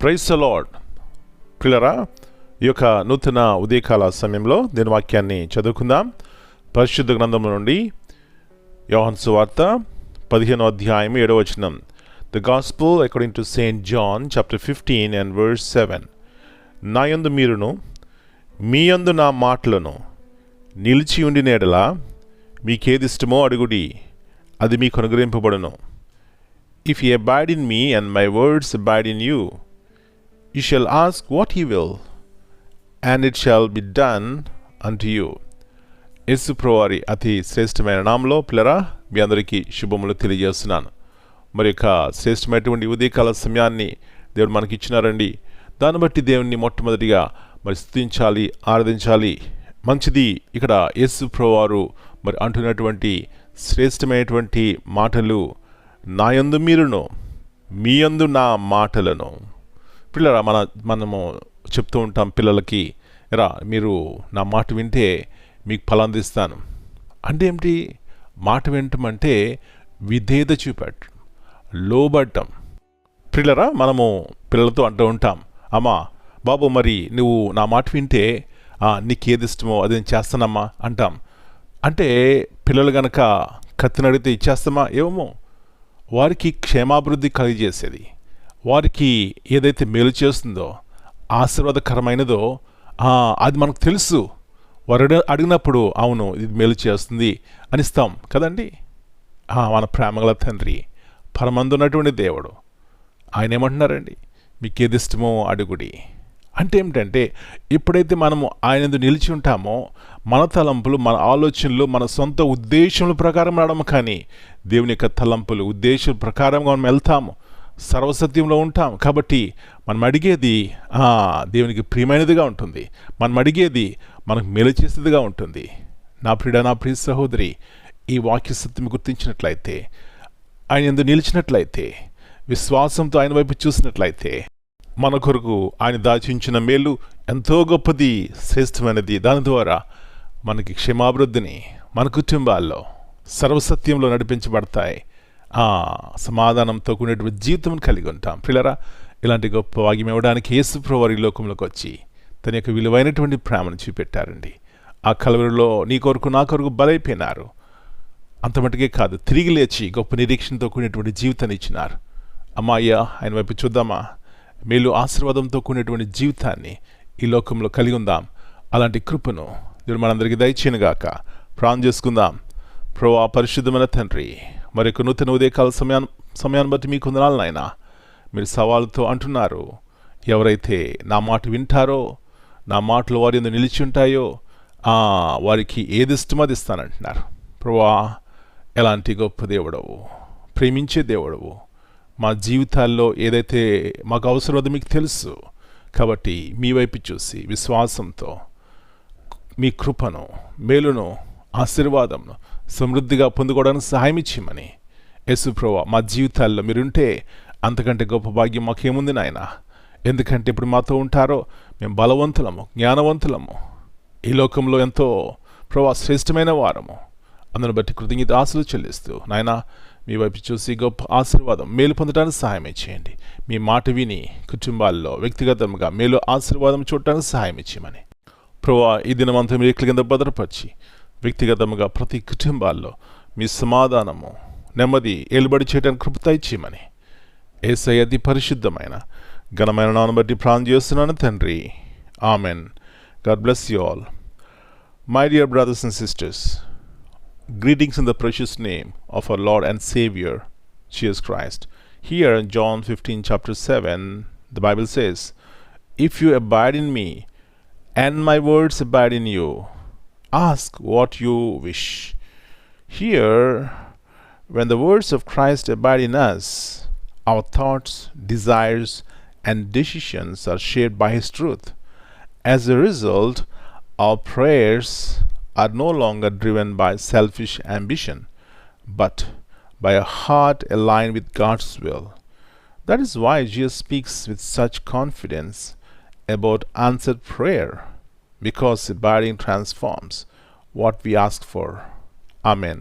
Praise the lord. ప్రియులారా, ఈ యొక్క నూతన ఉదయకాల సమయంలో దీని వాక్యాన్ని చదువుకుందాం. పరిశుద్ధ గ్రంథం నుండి యోహాను సువార్త 15వ అధ్యాయం 7వ వచనం. The gospel according to saint John chapter 15 and verse 7. నా యందు మీరును మీ యందు నా మాటలను నిలిచి ఉండిన యెడల మీకేదిష్టమో అడుగుడి, అది మీకు అనుగ్రహింపబడును. If ye abide in me and my words abide in you, you shall ask what ye will, and it shall be done unto you. యేసు ప్రభువారి అతి శ్రేష్టమైన నామములో పిల్లరా మీ అందరికీ శుభములు తెలియజేస్తున్నాను. మరి యొక్క శ్రేష్టమైనటువంటి ఉదయకాల సమయాన్ని దేవుడు మనకి ఇచ్చినారండి. దాన్ని బట్టి దేవుణ్ణి మొట్టమొదటిగా మరి స్తుతించాలి, ఆరాధించాలి. మంచిది. ఇక్కడ యేసు ప్రభువారు మరి అంటున్నటువంటి శ్రేష్టమైనటువంటి మాటలు, నా యందు మీరును మీ యందు నా మాటలను. పిల్లరా, మనము చెప్తూ ఉంటాం పిల్లలకి, ఎరా మీరు నా మాట వింటే మీకు ఫలాందిస్తాను అంటే ఏమిటి? మాట వినటం అంటే విధేయత చూపెట్టడం, లోబడటం. పిల్లరా, మనము పిల్లలతో అంటూ ఉంటాం, అమ్మా బాబు మరి నువ్వు నా మాట వింటే నీకు ఏది ఇష్టమో అది నేను చేస్తానమ్మా అంటాం. అంటే పిల్లలు గనక కత్తినడిగితే ఇచ్చేస్తామా? ఏమో. వారికి క్షేమాభివృద్ధి కలిగజేసేది, వారికి ఏదైతే మేలు చేస్తుందో, ఆశీర్వాదకరమైనదో అది మనకు తెలుసు. వారు అడిగినప్పుడు అవును ఇది మేలు చేస్తుంది అనిస్తాం కదండి. మన ప్రేమగల తండ్రి, పరమందున్నటువంటి దేవుడు, ఆయన ఏమంటున్నారండి? మీకు ఏది ఇష్టమో అడుగుడి. అంటే ఏమిటంటే ఎప్పుడైతే మనము ఆయన నిలిచి ఉంటామో మన తలంపులు, మన ఆలోచనలు, మన సొంత ఉద్దేశముల ప్రకారం నడము, కానీ దేవుని యొక్క తలంపులు, ఉద్దేశం ప్రకారంగా మనం వెళ్తాము, సర్వసత్యంలో ఉంటాం. కాబట్టి మనం అడిగేది దేవునికి ప్రియమైనదిగా ఉంటుంది. మనం అడిగేది మనకు మేలు చేసేదిగా ఉంటుంది. నా ప్రియ సహోదరి, ఈ వాక్య సత్యం గుర్తించినట్లయితే, ఆయన యందు నిలిచినట్లయితే, విశ్వాసంతో ఆయన వైపు చూసినట్లయితే, మన కొరకు ఆయన దాచించిన మేలు ఎంతో గొప్పది, శ్రేష్టమైనది. దాని ద్వారా మనకి క్షేమాభివృద్ధిని మన కుటుంబాల్లో సర్వసత్యంలో నడిపించబడతాయి. సమాధానంతో కూడినటువంటి జీవితం కలిగి ఉంటాం. పిల్లరా, ఇలాంటి గొప్ప వాక్యం ఇవ్వడానికి యేసు ప్రభువారు ఈ లోకంలోకి వచ్చి తన యొక్క విలువైనటువంటి ప్రేమను చూపెట్టారండి. ఆ కలవరిలో నీ కొరకు నా కొరకు బలైపోయినారు. అంత మటుకే కాదు, తిరిగి లేచి గొప్ప నిరీక్షణతో కూడినటువంటి జీవితాన్ని ఇచ్చినారు. అమ్మాయ్యా, ఆయన వైపు చూద్దామా? మేలు ఆశీర్వాదంతో కూడినటువంటి జీవితాన్ని ఈ లోకంలో కలిగి ఉందాం. అలాంటి కృపను దేవుడు మనందరికీ దయచేయనుగాక. ప్రార్థన చేసుకుందాం. ప్రభువా, పరిశుద్ధమైన తండ్రి, మరొక నూతన ఉదయకాల సమయాన్ని బట్టి మీకు వందనాలు నాయనా. మీరు సవాలుతో అంటున్నారు, ఎవరైతే నా మాట వింటారో, నా మాటలు వారి యందు నిలిచి ఉంటాయో వారికి ఏది ఇష్టమో అది ఇస్తానంటున్నారు. ప్రభువా, ఎలాంటి గొప్ప దేవుడవు, ప్రేమించే దేవుడవు. మా జీవితాల్లో ఏదైతే మాకు అవసరమో మీకు తెలుసు. కాబట్టి మీ వైపు చూసి విశ్వాసంతో మీ కృపను, మేలును, ఆశీర్వాదంను సమృద్ధిగా పొందుకోవడానికి సహాయం ఇచ్చేయమని యేసు ప్రభువా, మా జీవితాల్లో మీరుంటే అంతకంటే గొప్ప భాగ్యం మాకేముంది నాయన. ఎందుకంటే ఇప్పుడు మాతో ఉంటారో మేము బలవంతులము, జ్ఞానవంతులము, ఈ లోకంలో ఎంతో ప్రభువా శ్రేష్టమైన వారము. అందును బట్టి కృతజ్ఞత ఆశలు చెల్లిస్తూ నాయన మీ వైపు చూసి గొప్ప ఆశీర్వాదం, మేలు పొందడానికి సహాయం చేయండి. మీ మాట విని కుటుంబాల్లో వ్యక్తిగతంగా మేలు ఆశీర్వాదం చూడటానికి సహాయం ఇచ్చేయమని ప్రభువా, ఈ దినమంతా మీరు ఎట్ల కింద భద్రపరిచి వ్యక్తిగతంగా ప్రతి కుటుంబాల్లో మీ సమాధానము, నెమ్మది ఏలుబడి చేయడానికి కృప ఇచ్చేయమని యేసయ్య అతి పరిశుద్ధమైన ఘనమైన నామమును బట్టి ప్రార్థన చేస్తున్నాను తండ్రి. Amen. God bless you all. My dear brothers and sisters, greetings in the precious name of our Lord and Savior, Jesus Christ. Here in John 15 chapter 7, the Bible says, if you abide in me and my words abide in you, ask what you wish. Here, when the words of Christ abide in us, our thoughts, desires, and decisions are shaped by His truth. As a result, our prayers are no longer driven by selfish ambition, but by a heart aligned with God's will. That is why Jesus speaks with such confidence about answered prayer, because abiding transforms what we ask for. Amen.